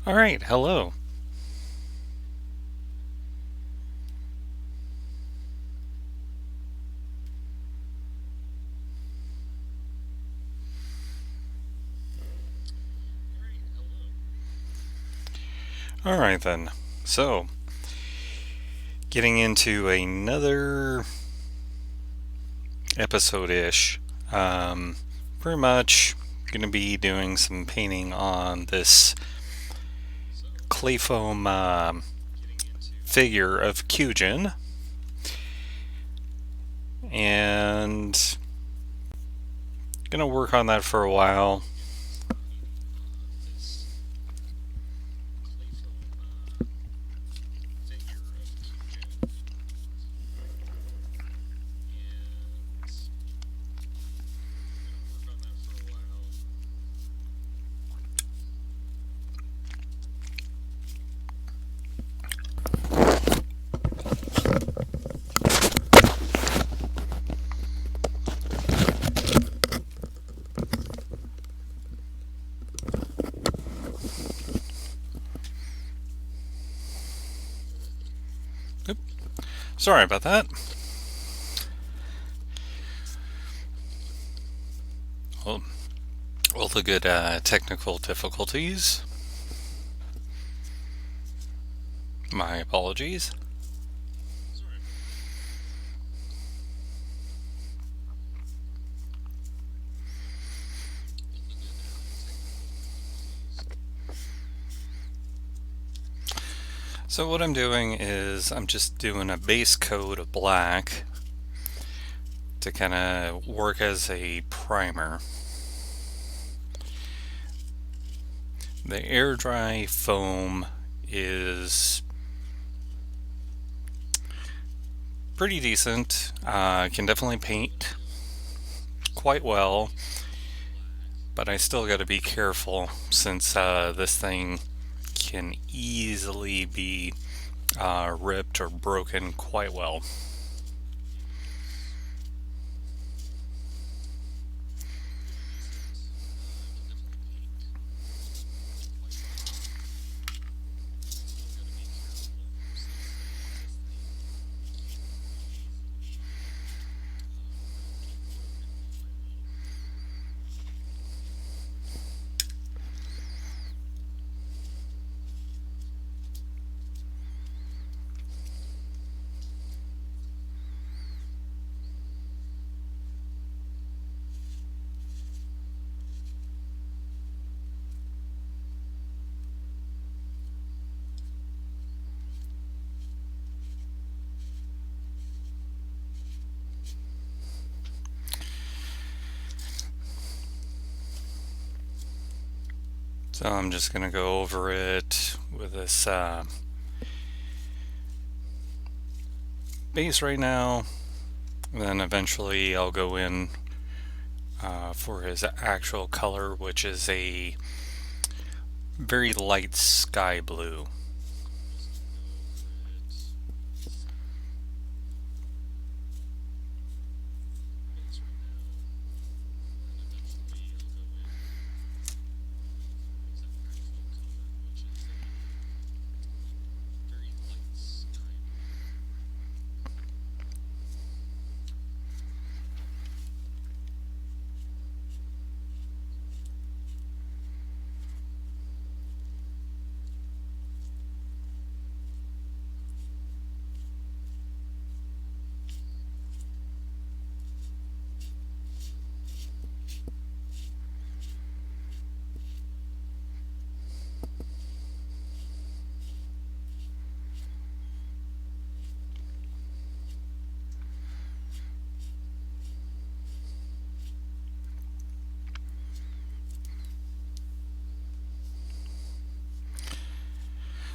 All right, hello. All right then. So, getting into another episode-ish. Um, Pretty much going to be doing some painting on this clay foam figure of Qujin, and gonna work on that for a while. Oop, sorry about that. Well, all the good technical difficulties. My apologies. So what I'm doing is I'm just doing a base coat of black to kind of work as a primer. The air dry foam is pretty decent. Can definitely paint quite well, but I still got to be careful since this thing can easily be ripped or broken quite well. So I'm just going to go over it with this base right now, and then eventually I'll go in for his actual color, which is a very light sky blue.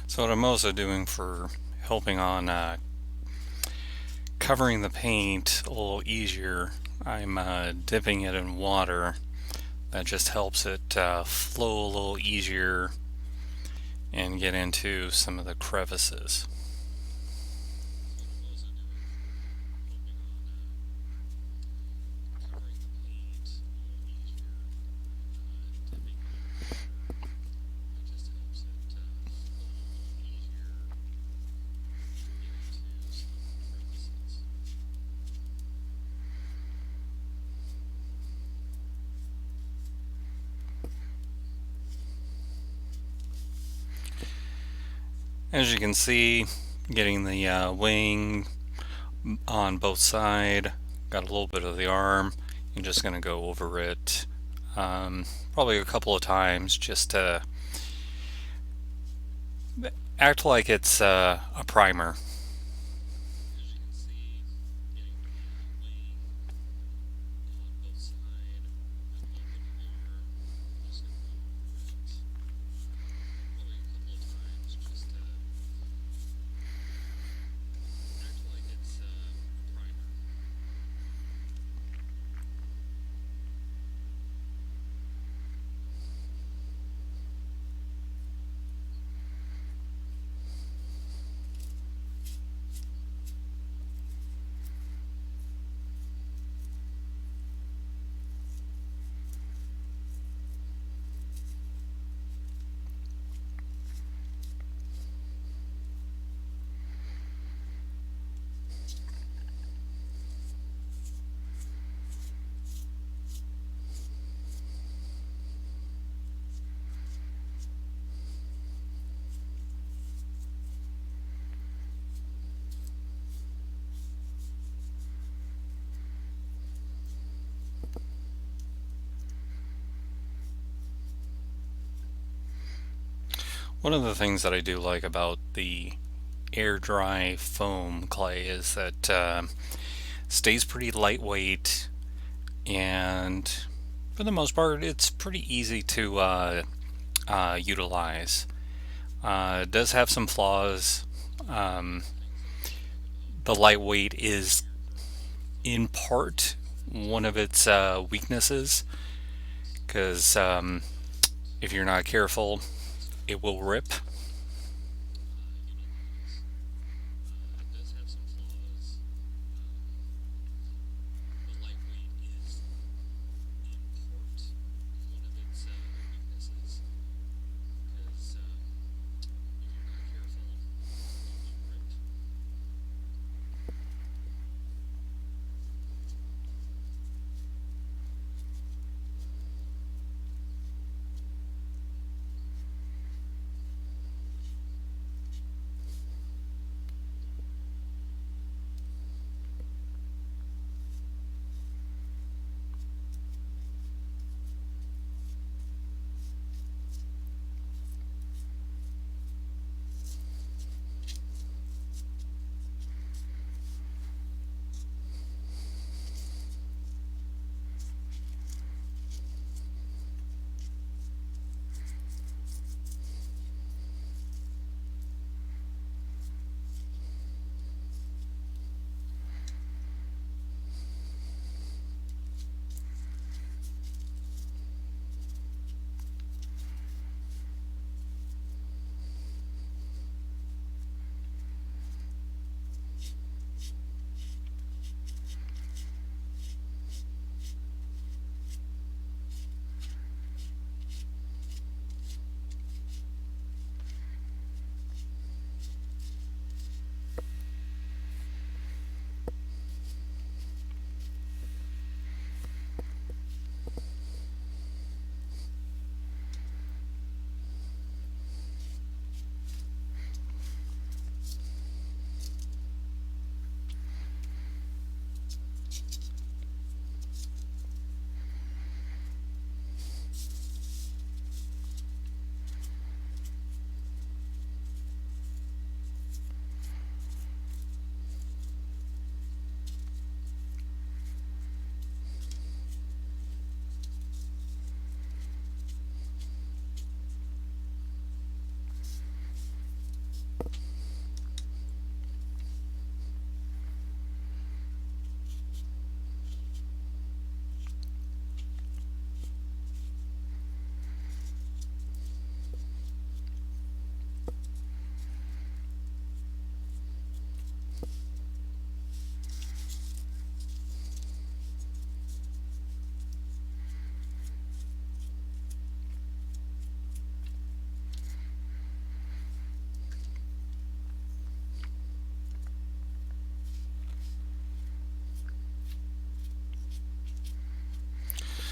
So what I'm also doing for helping on covering the paint a little easier, I'm dipping it in water. That just helps it flow a little easier and get into some of the crevices. As you can see, getting the wing on both sides, got a little bit of the arm. I'm just going to go over it probably a couple of times just to act like it's a primer. One of the things that I do like about the air dry foam clay is that stays pretty lightweight, and for the most part it's pretty easy to utilize. It does have some flaws. Um, the lightweight is in part one of its weaknesses because if you're not careful, it will rip.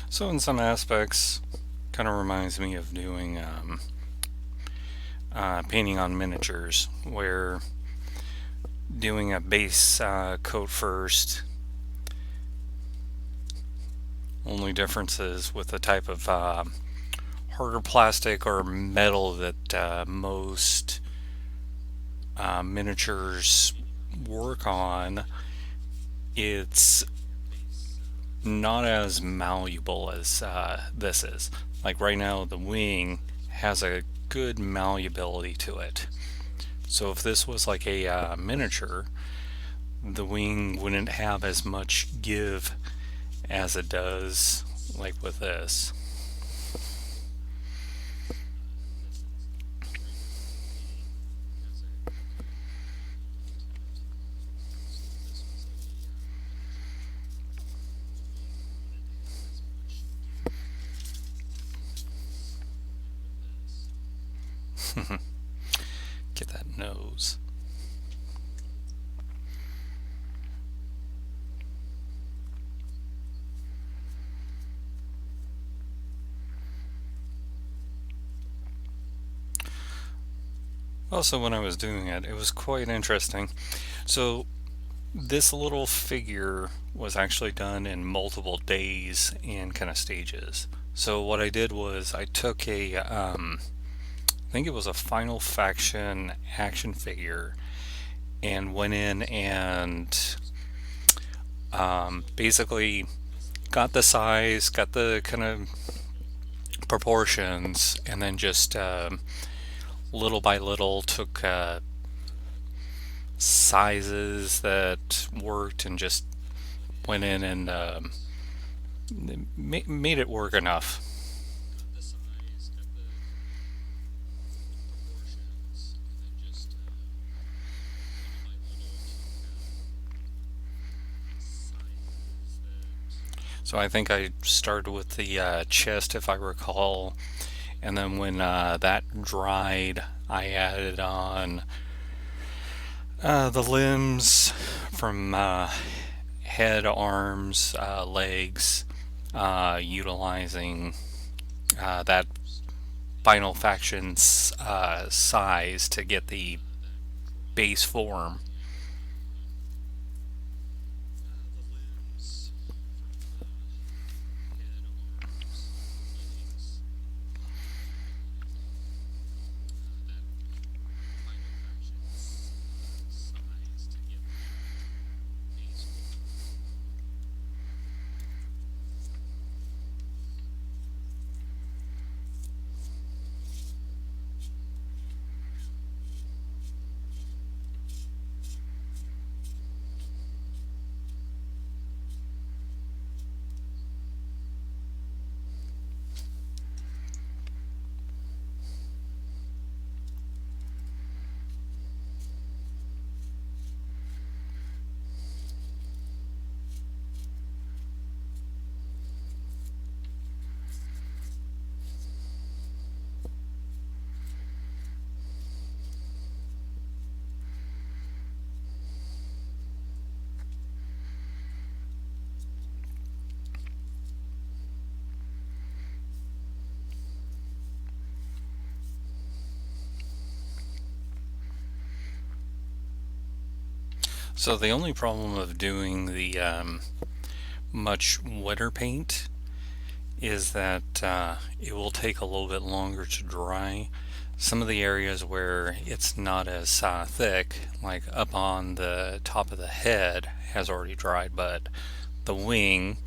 So in some aspects, kind of reminds me of doing painting on miniatures, where doing a base coat first. Only differences with the type of harder plastic or metal that most miniatures work on. It's not as malleable as this is. Like right now, the wing has a good malleability to it. So if this was like a miniature, the wing wouldn't have as much give as it does like with this. Get that nose. Also, when I was doing it, it was quite interesting. So, this little figure was actually done in multiple days and kind of stages. So, what I did was I took I think it was a Final Faction action figure, and went in and basically got the size, got the kind of proportions, and then just little by little took sizes that worked and just went in and made it work enough. So I think I started with the chest, if I recall, and then when that dried, I added on the limbs from head, arms, legs, utilizing that Final Faction's size to get the base form. So the only problem of doing the much wetter paint is that it will take a little bit longer to dry. Some of the areas where it's not as thick, like up on the top of the head, has already dried, but the wing,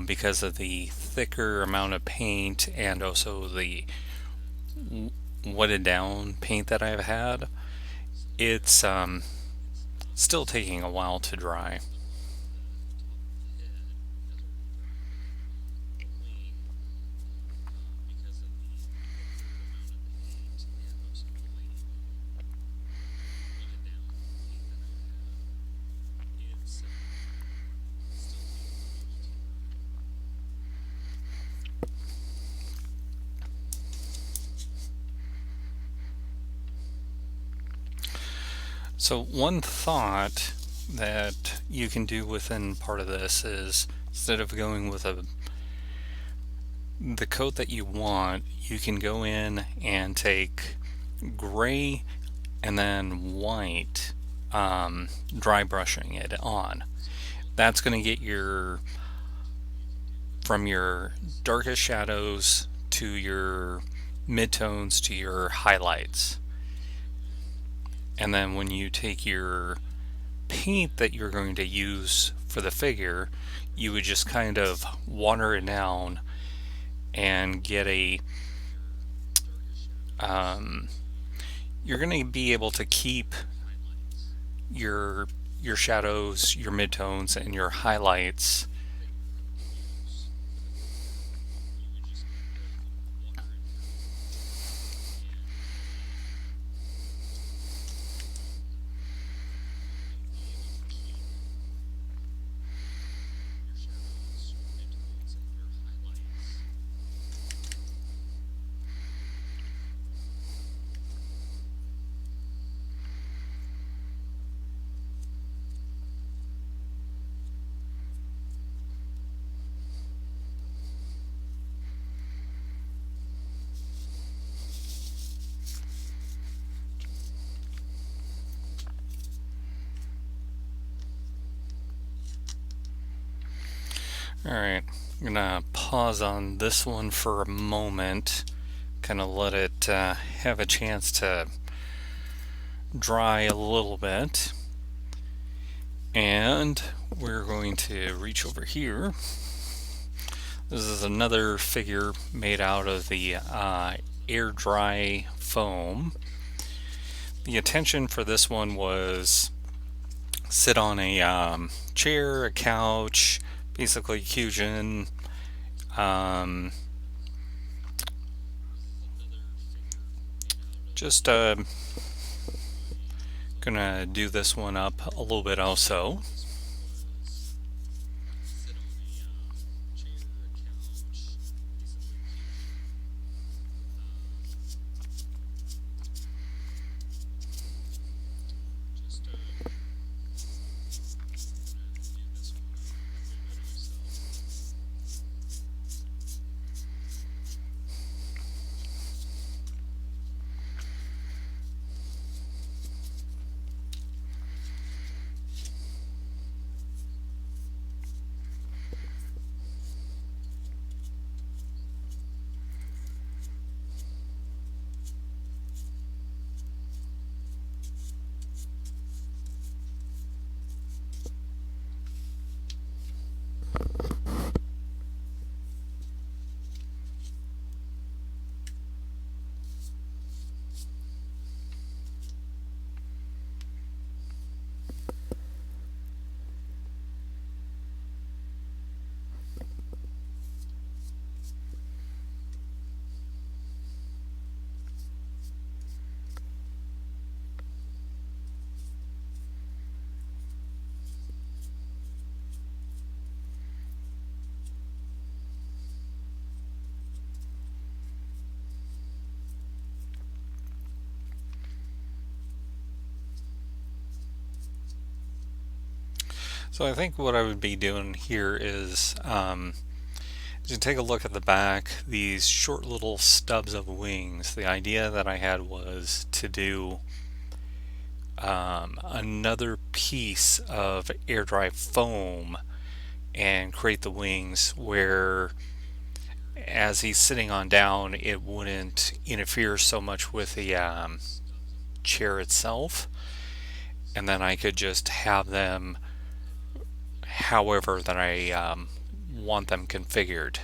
because of the thicker amount of paint and also the wetted down paint that I've had, it's still taking a while to dry. So one thought that you can do within part of this is, instead of going with the coat that you want, you can go in and take gray and then white, dry brushing it on. That's going to get from your darkest shadows to your midtones to your highlights. And then when you take your paint that you're going to use for the figure, you would just kind of water it down and get you're going to be able to keep your shadows, your midtones, and your highlights Alright, I'm gonna pause on this one for a moment, kind of let it have a chance to dry a little bit. And we're going to reach over here. This is another figure made out of the air dry foam. The intention for this one was sit on a chair, a couch, basically Qujin. Just gonna do this one up a little bit also. So I think what I would be doing here is to take a look at the back, these short little stubs of wings. The idea that I had was to do another piece of air dry foam and create the wings where as he's sitting on down it wouldn't interfere so much with the chair itself, and then I could just have them however that I want them configured.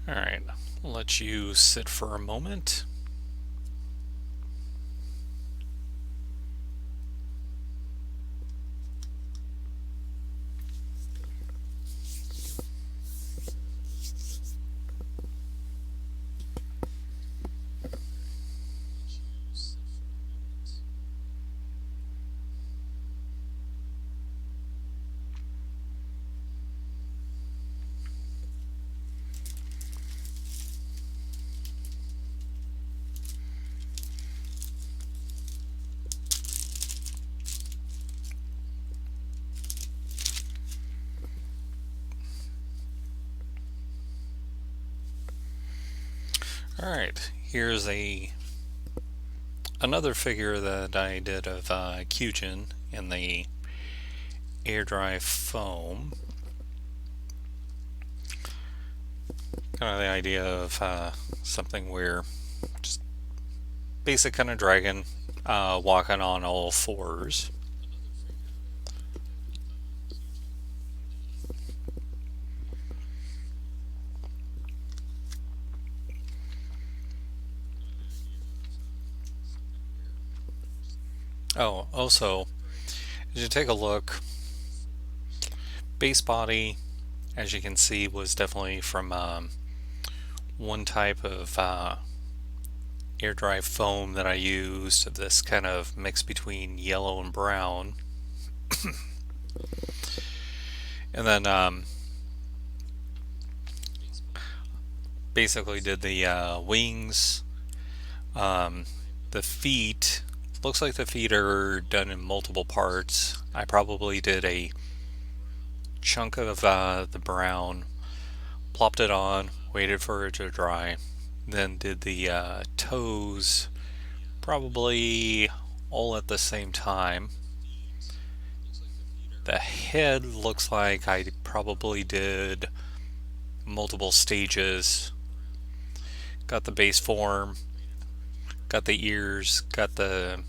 Alright, let you sit for a moment. Alright, here's another figure that I did of Qujin in the air dry foam. Kind of the idea of something where just basic kind of dragon walking on all fours. Oh, also, as you take a look, base body, as you can see, was definitely from one type of air dry foam that I used, this kind of mix between yellow and brown. And then basically did the wings, the feet. Looks like the feet are done in multiple parts. I probably did a chunk of the brown, plopped it on, waited for it to dry, then did the toes probably all at the same time. The head looks like I probably did multiple stages. Got the base form, got the ears, got the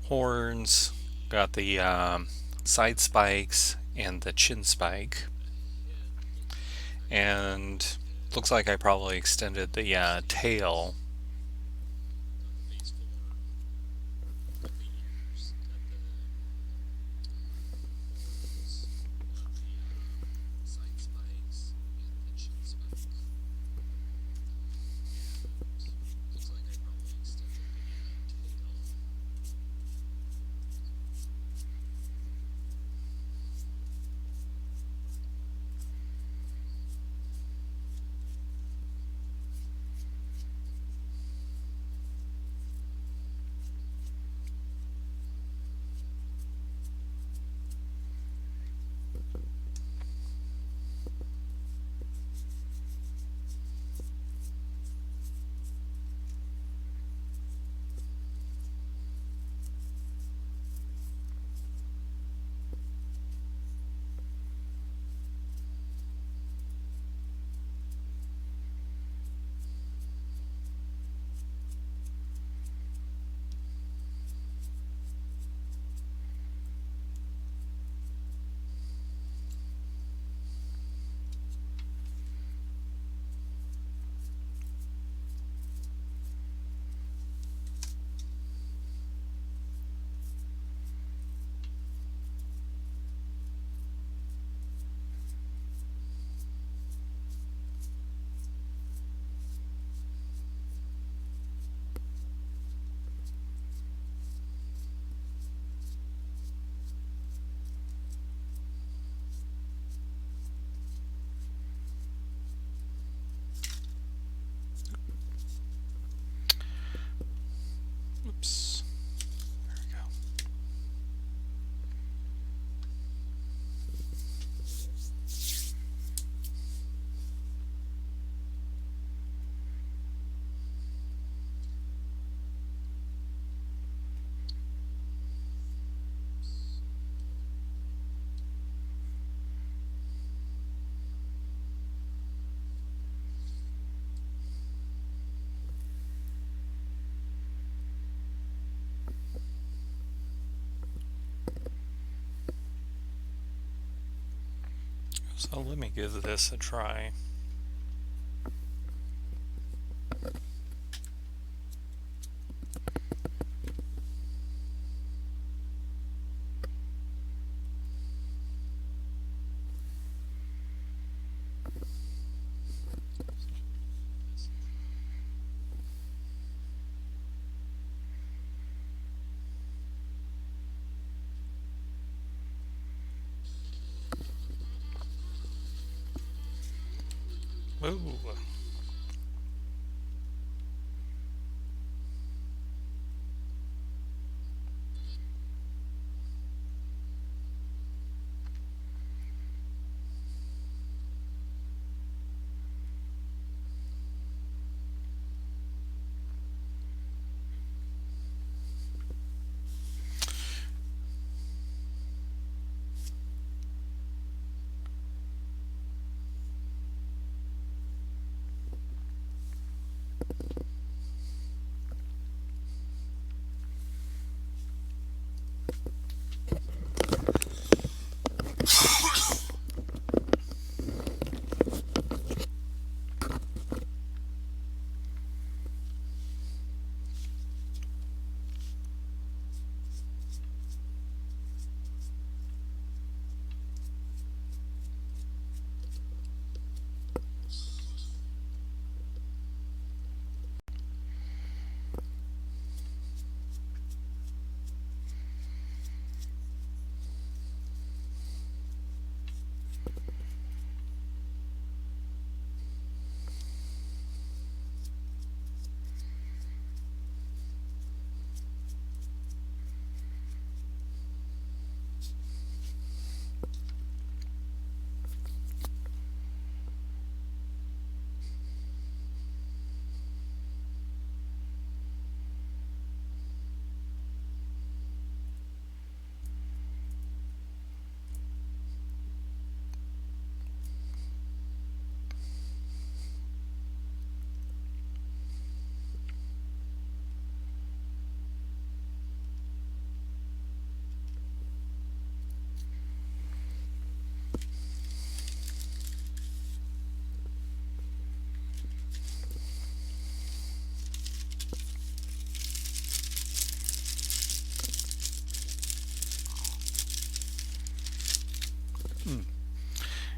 horns, got the side spikes and the chin spike. And looks like I probably extended the tail. Oops. There we go. So let me give this a try. Ooh.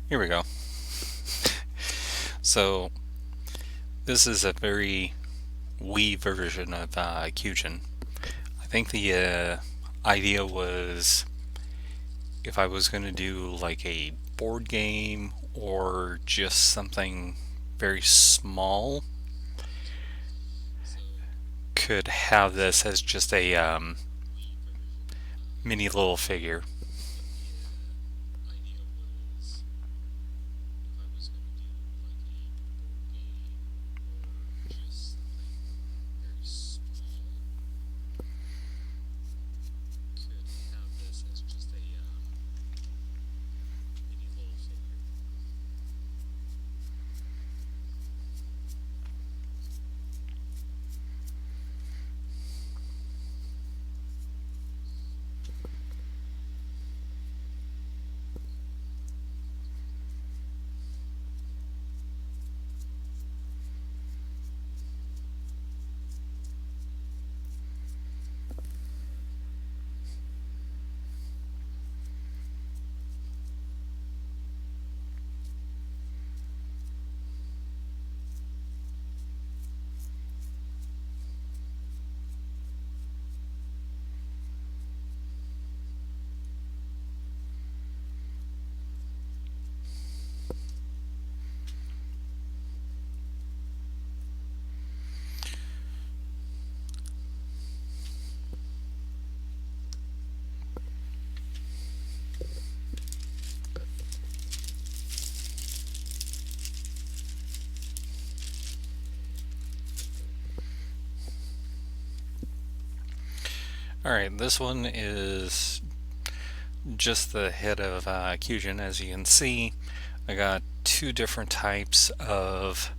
Here we go. So this is a very wee version of Qujin. I think the idea was if I was going to do like a board game or just something very small, could have this as just a mini little figure. Alright, this one is just the head of Qujin. As you can see, I got two different types of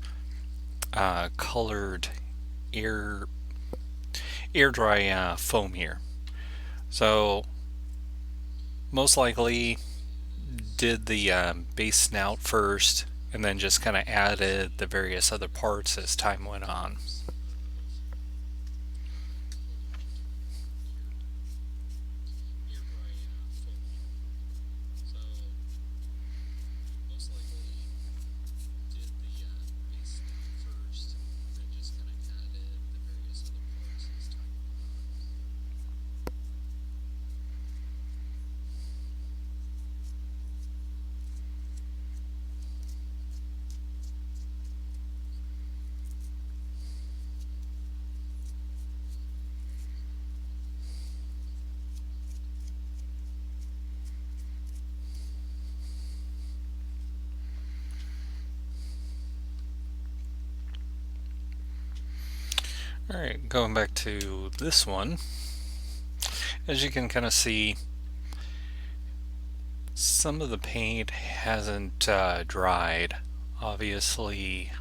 colored air dry foam here. So most likely did the base snout first and then just kind of added the various other parts as time went on. Alright, going back to this one, as you can kind of see, some of the paint hasn't dried. Obviously,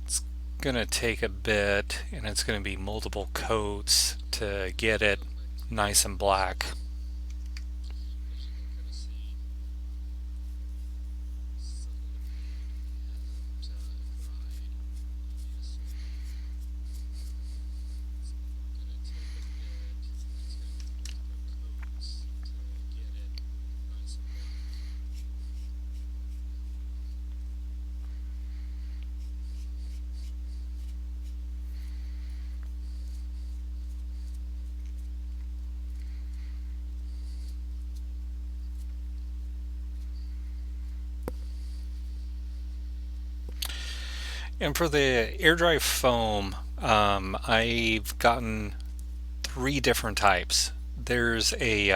it's going to take a bit, and it's going to be multiple coats to get it nice and black. And for the air dry foam, I've gotten three different types. There's a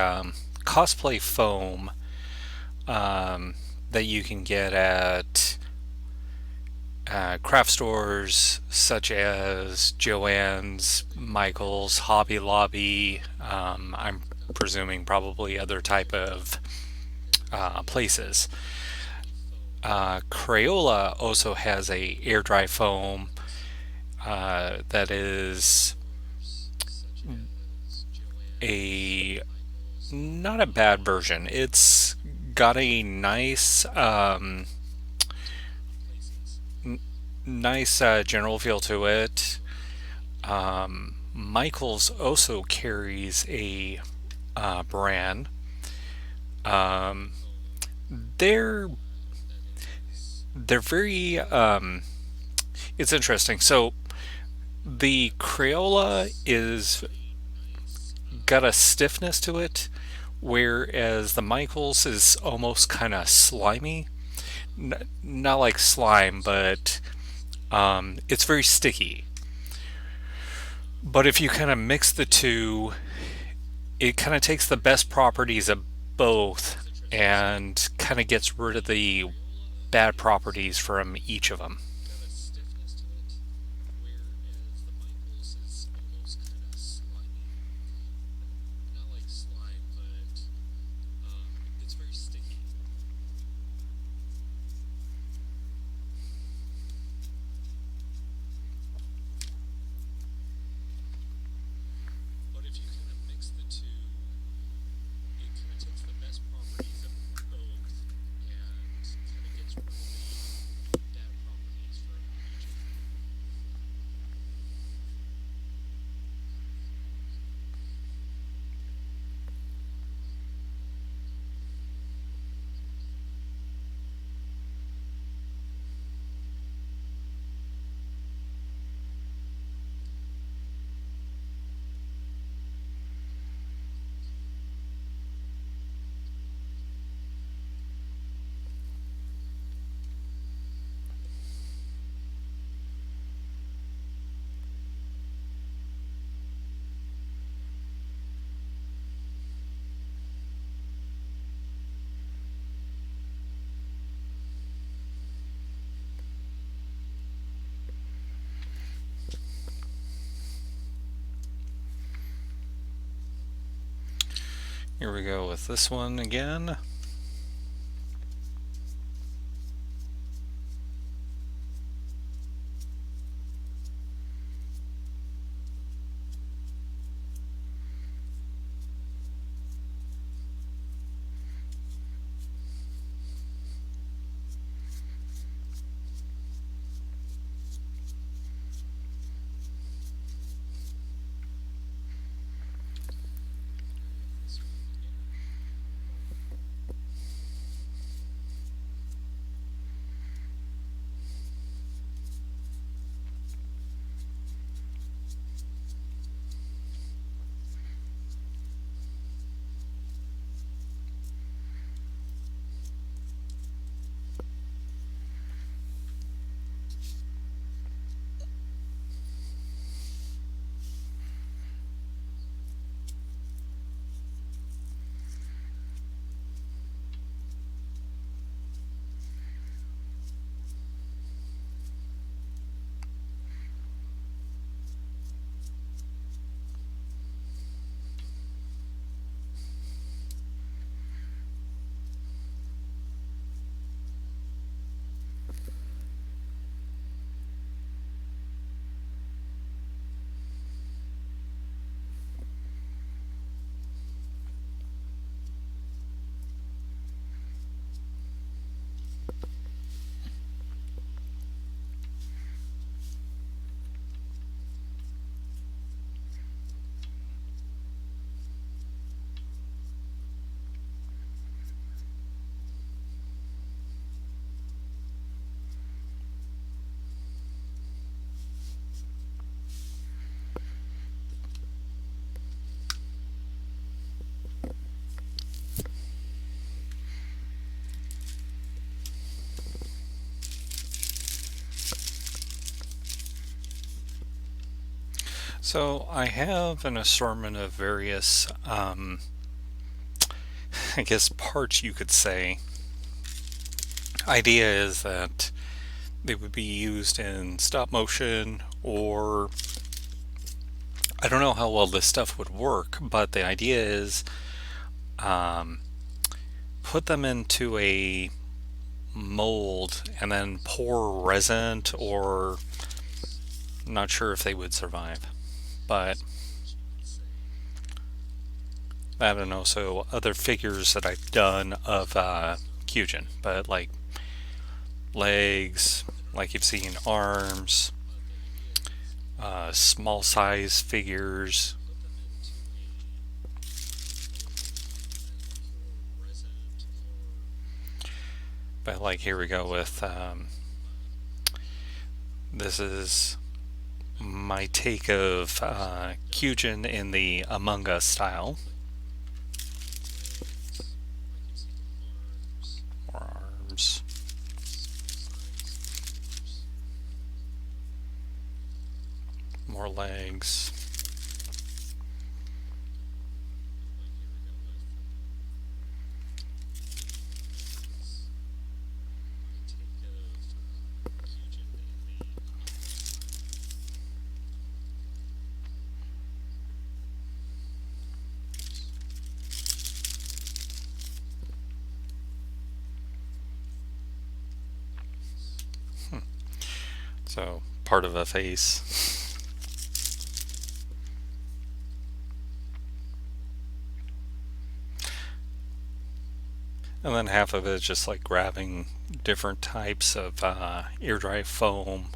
cosplay foam that you can get at craft stores such as Joann's, Michael's, Hobby Lobby. I'm presuming probably other type of places. Crayola also has a air dry foam that is a not a bad version. It's got a nice general feel to it. Michael's also carries a brand. Um, they're they're very it's interesting. So the Crayola is got a stiffness to it, whereas the Michaels is almost kind of slimy. Not like slime, but it's very sticky. But if you kind of mix the two, it kind of takes the best properties of both and kind of gets rid of the bad properties from each of them. Here we go with this one again. So I have an assortment of various, I guess, parts you could say. Idea is that they would be used in stop motion, or I don't know how well this stuff would work, but the idea is um, put them into a mold and then pour resin, or not sure if they would survive, but I don't know. So other figures that I've done of Qujin, but like legs, like you've seen arms, small size figures. But like here we go with this is my take of Qujin in the Among Us style. More arms. More legs. So part of a face. And then half of it is just like grabbing different types of air dry foam.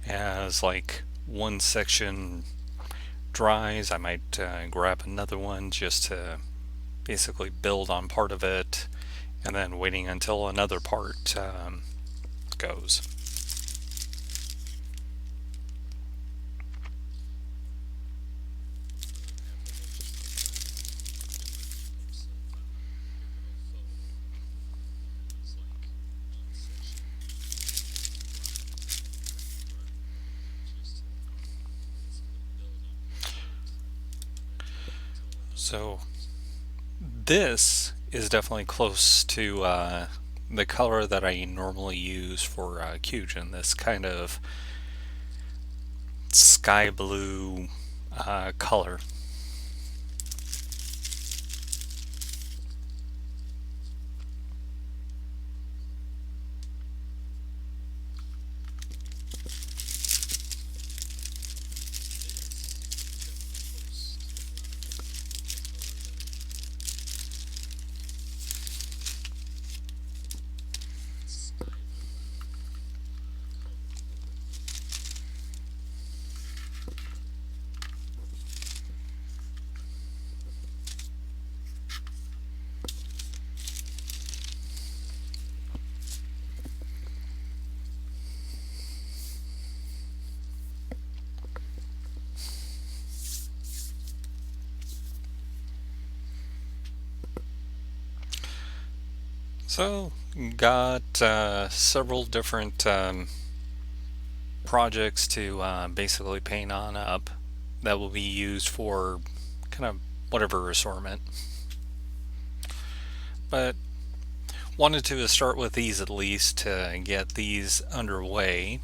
As like one section dries, I might grab another one just to basically build on part of it, and then waiting until another part goes. So this is definitely close to the color that I normally use for Qujin, this kind of sky blue color. So got several different projects to basically paint on up that will be used for kind of whatever assortment. But wanted to start with these at least to get these underway.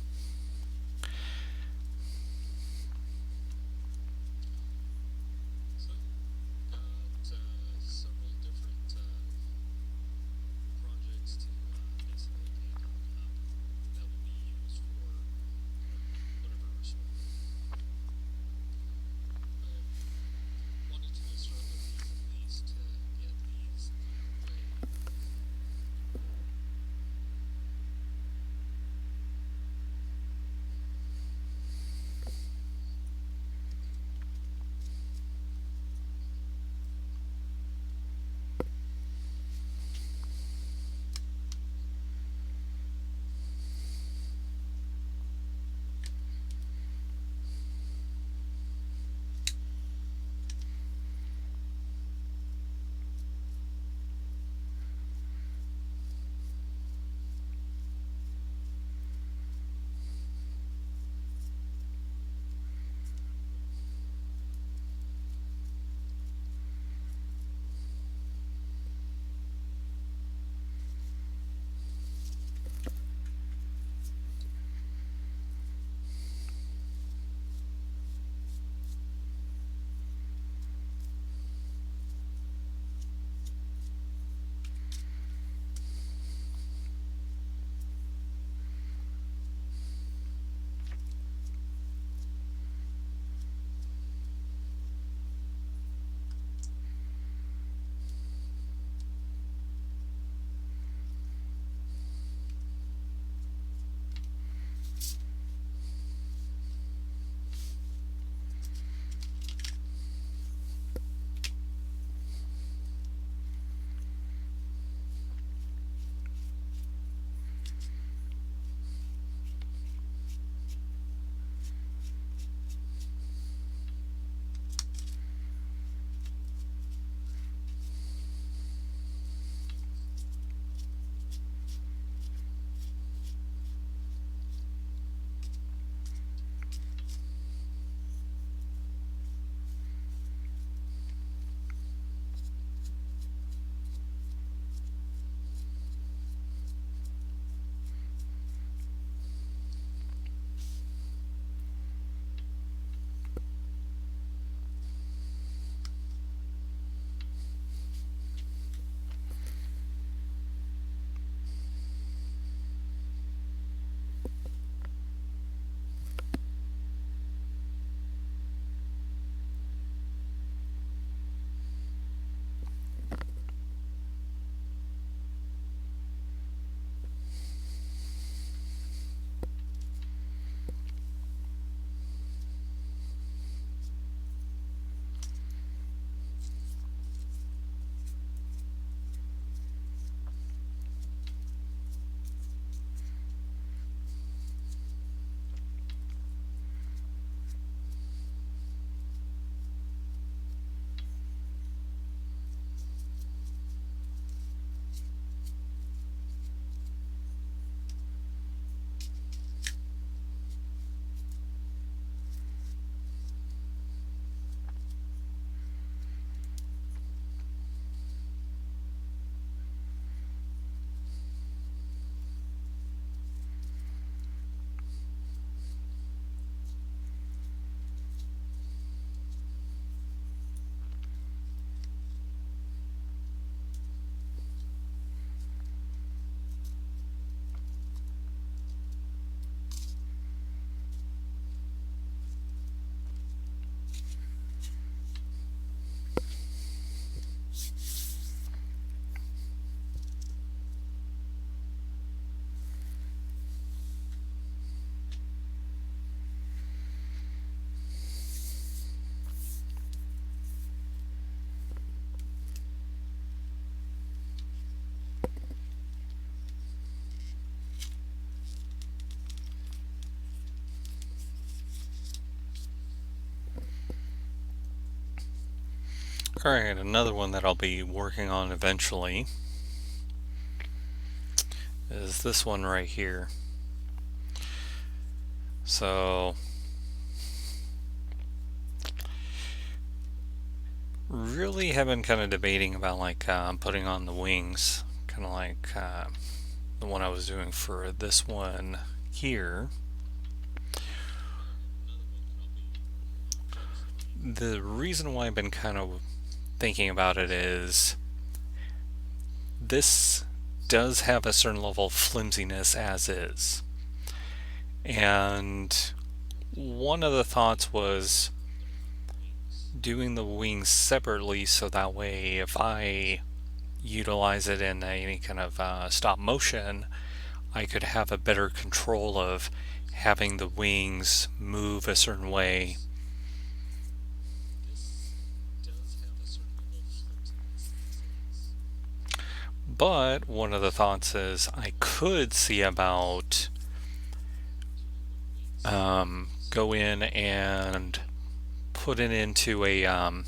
Alright, another one that I'll be working on eventually is this one right here. So really have been kind of debating about putting on the wings, kind of like the one I was doing for this one here. The reason why I've been kind of thinking about it is this does have a certain level of flimsiness as is. And one of the thoughts was doing the wings separately so that way if I utilize it in any kind of stop motion, I could have a better control of having the wings move a certain way. But one of the thoughts is I could see about go in and put it into a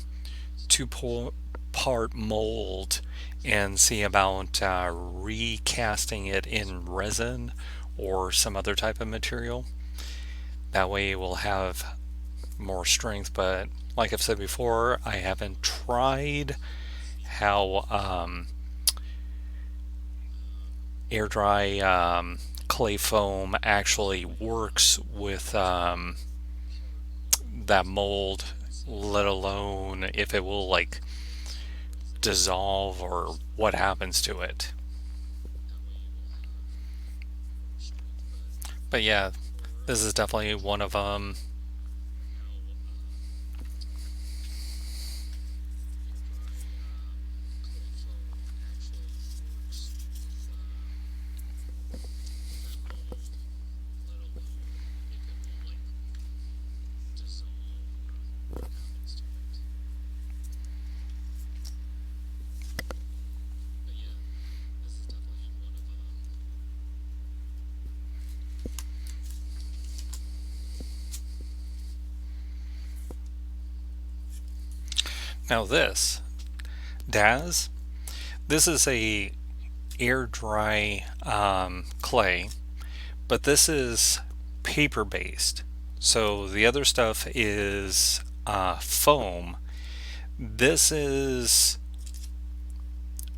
two-part mold and see about recasting it in resin or some other type of material. That way it will have more strength, but like I've said before, I haven't tried how air dry clay foam actually works with that mold, let alone if it will dissolve or what happens to it. But yeah, this is definitely one of them. Now this, Daz, this is a air dry clay, but this is paper based. So the other stuff is foam. This is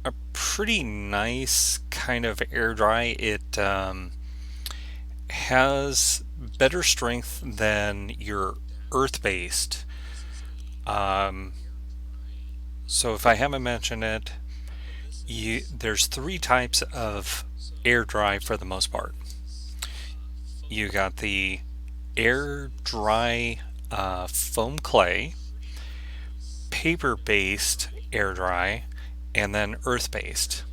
a pretty nice kind of air dry. It has better strength than your earth based. Um, so if I haven't mentioned it, there's three types of air dry for the most part. You got the air dry foam clay, paper based air dry, and then earth based.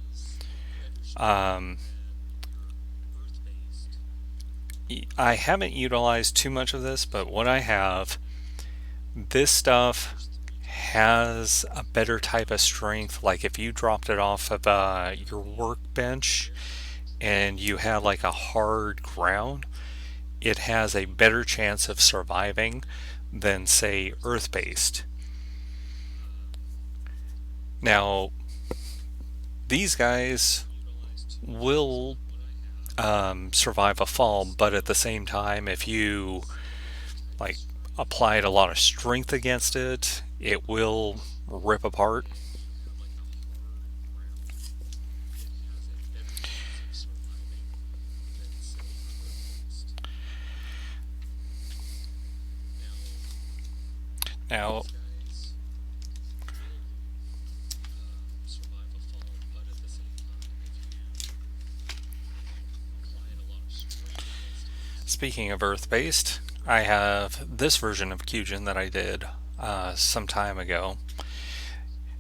Um, I haven't utilized too much of this, but what I have, this stuff has a better type of strength. Like if you dropped it off of your workbench and you had like a hard ground, it has a better chance of surviving than say earth based. Now these guys will survive a fall, but at the same time if you like applied a lot of strength against it, it will rip apart. Now, speaking of earth-based, I have this version of Qujin that I did some time ago,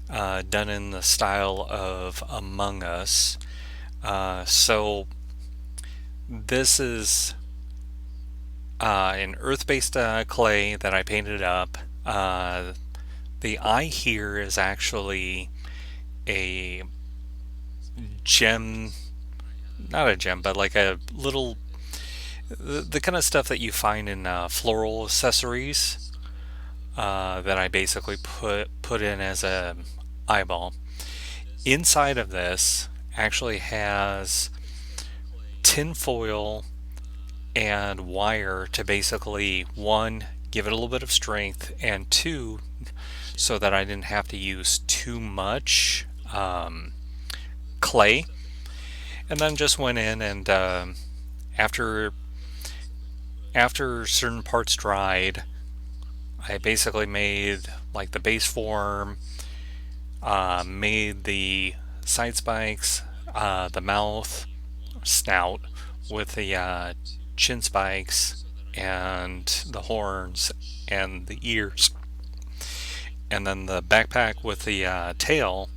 done in the style of Among Us. So this is an earth-based clay that I painted up. The eye here is actually a gem, not a gem, but like a little, the kind of stuff that you find in floral accessories. that I basically put in as a eyeball. Inside of this actually has tin foil and wire to basically, one, give it a little bit of strength, and two, so that I didn't have to use too much clay. And then just went in and after after certain parts dried, I basically made like the base form, made the side spikes, the mouth, snout with the chin spikes and the horns and the ears, and then the backpack with the tail,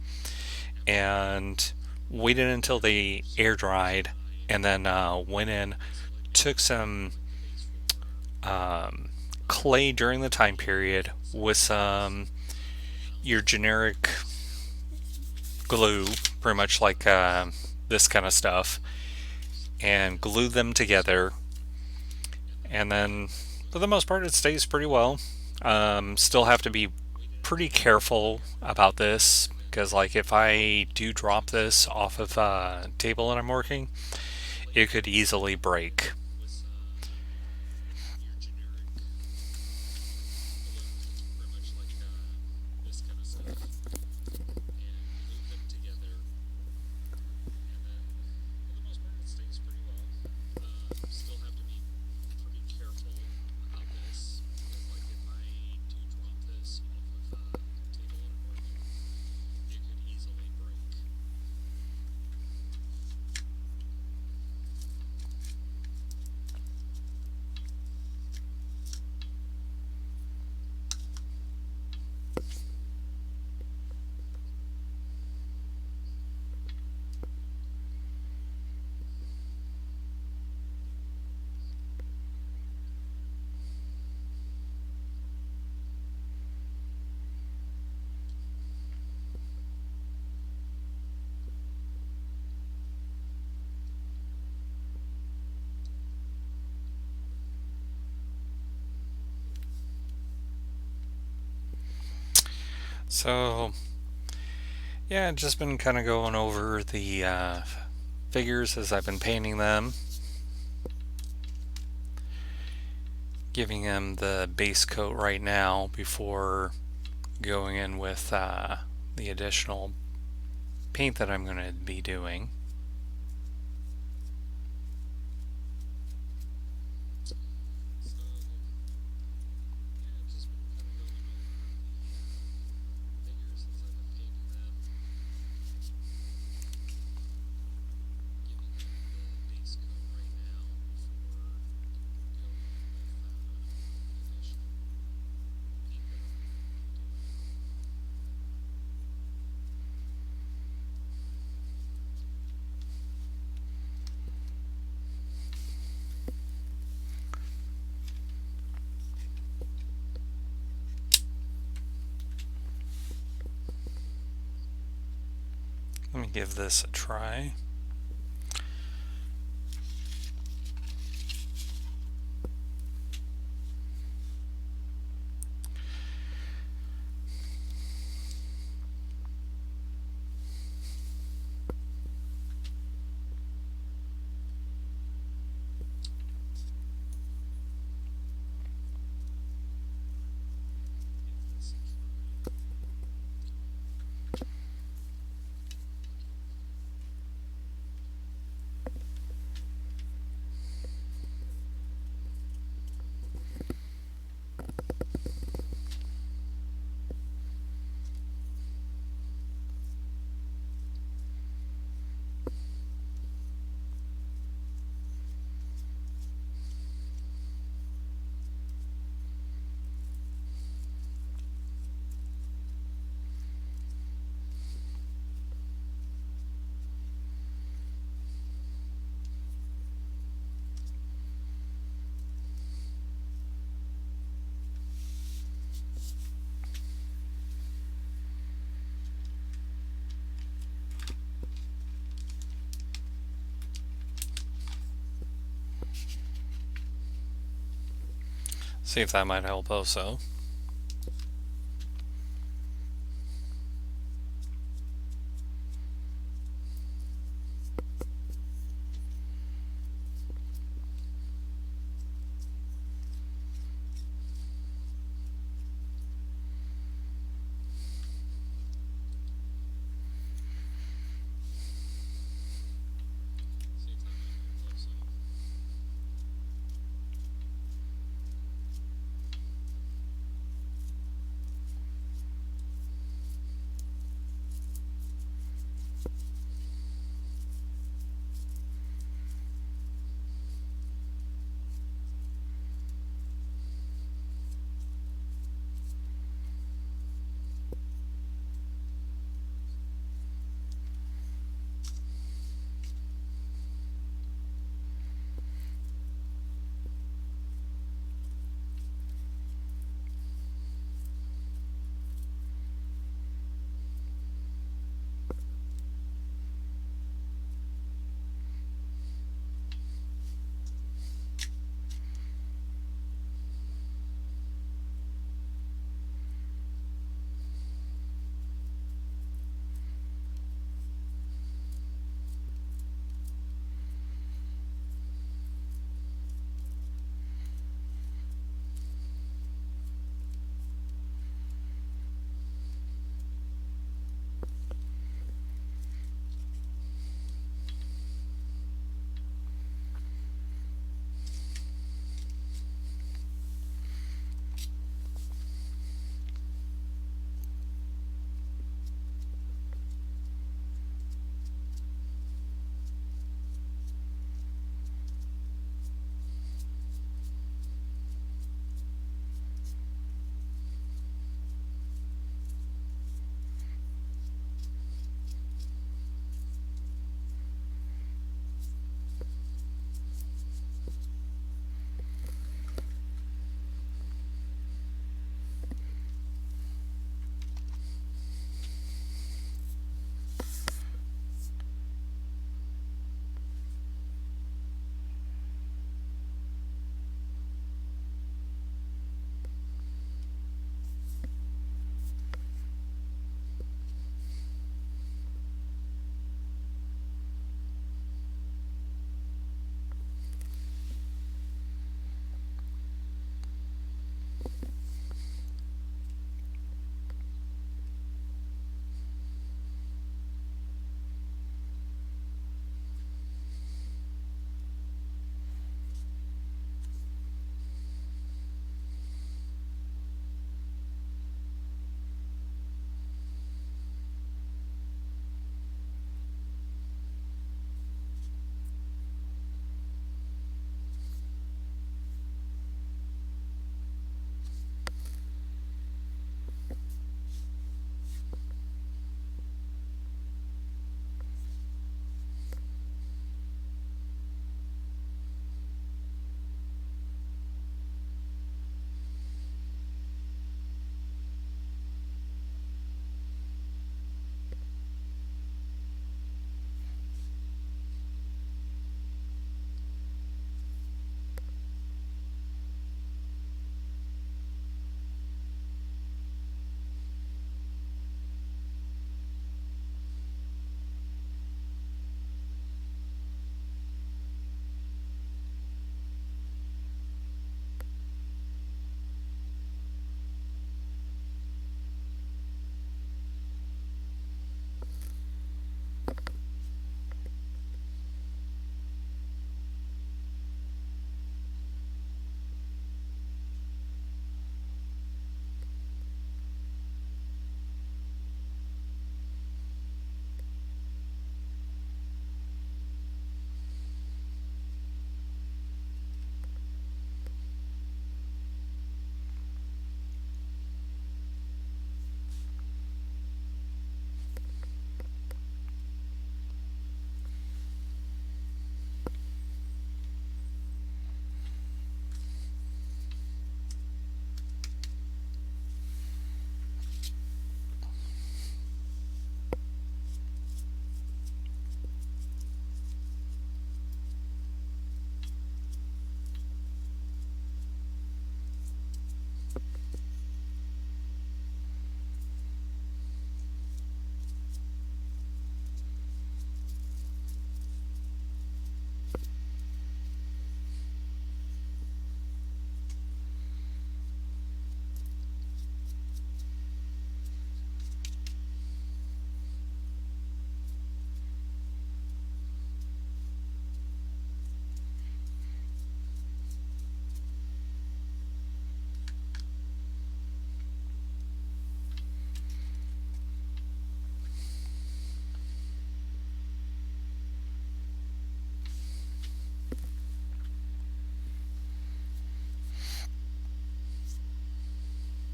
and waited until the air dried, and then went in, took some clay during the time period with some your generic glue, pretty much like this kind of stuff, and glue them together. And then, for the most part, it stays pretty well. Still have to be pretty careful about this because, like, if I do drop this off of a table that I'm working, it could easily break. So, yeah, just been kind of going over the figures as I've been painting them, giving them the base coat right now before going in with the additional paint that I'm going to be doing. Let me give this a try. See if that might help also.